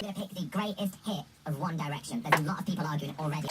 going to pick the greatest hit of One Direction. There's a lot of people arguing already.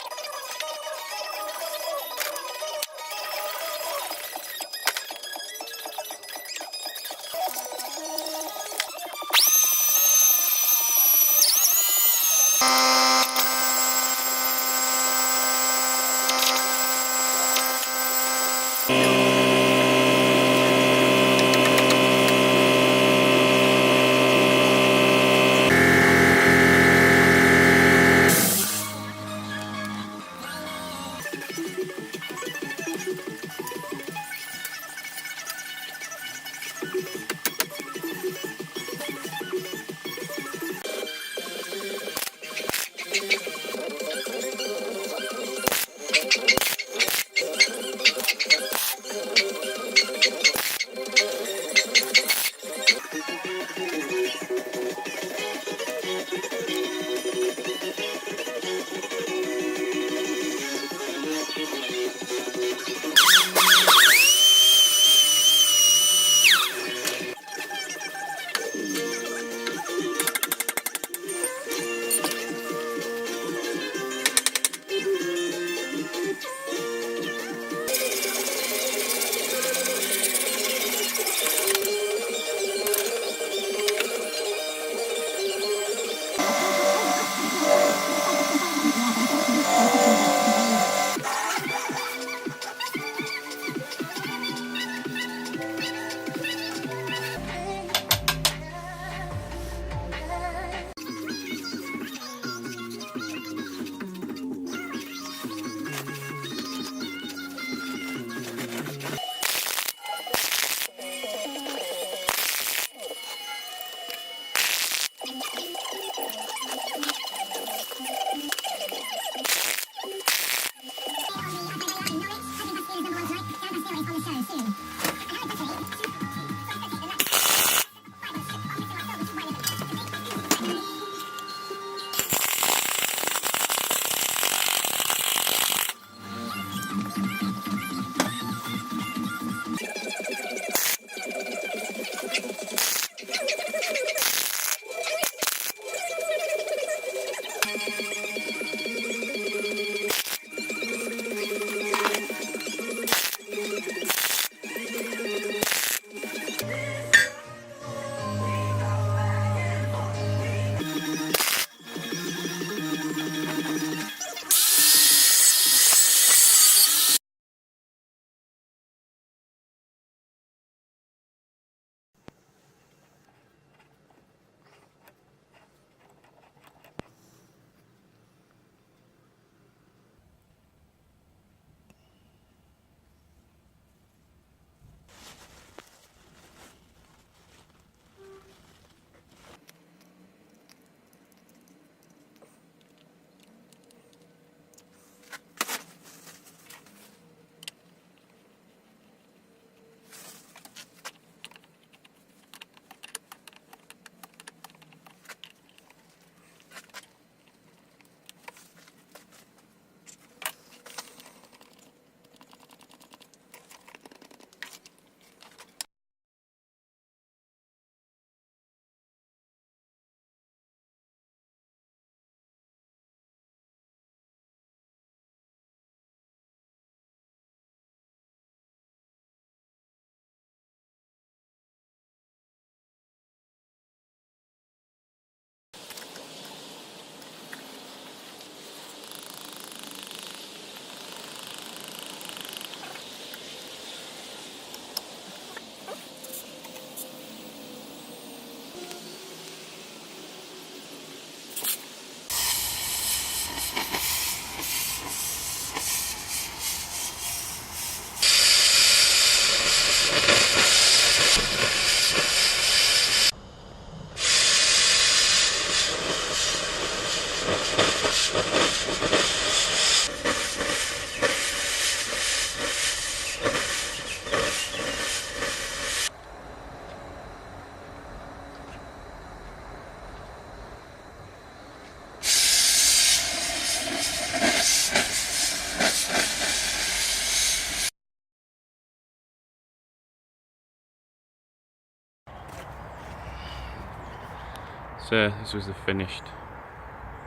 So this was the finished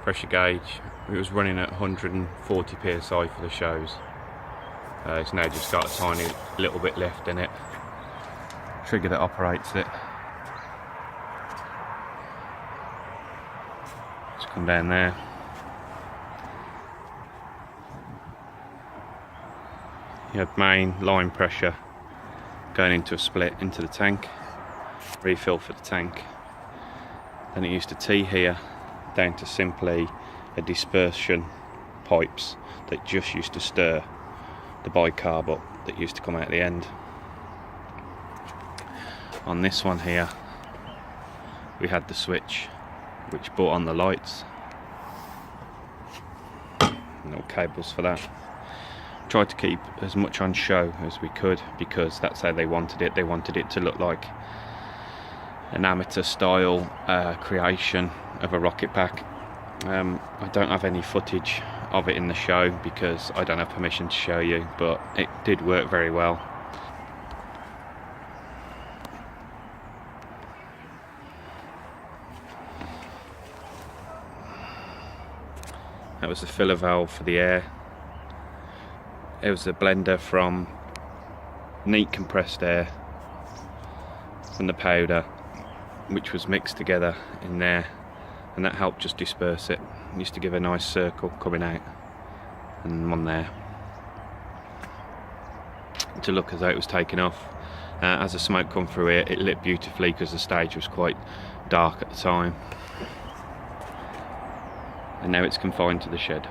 pressure gauge. It was running at 140 psi for the shows. It's now just got a tiny little bit left in it. Trigger that operates it. Just come down there. You have main line pressure going into a split into the tank, refill for the tank. Then it used to tee here down to simply a dispersion pipes that just used to stir the bicarb up that used to come out the end. On this one here, we had the switch which brought on the lights. No cables for that. Tried to keep as much on show as we could because that's how they wanted it. They wanted it to look like an amateur style creation of a rocket pack. I don't have any footage of it in the show because I don't have permission to show you, but it did work very well. That was the filler valve for the air. It was a blender from neat compressed air from the powder, which was mixed together in there, and that helped just disperse it. It used to give a nice circle coming out and one there to look as though it was taking off. As the smoke come through here, it lit beautifully because the stage was quite dark at the time. And now it's confined to the shed.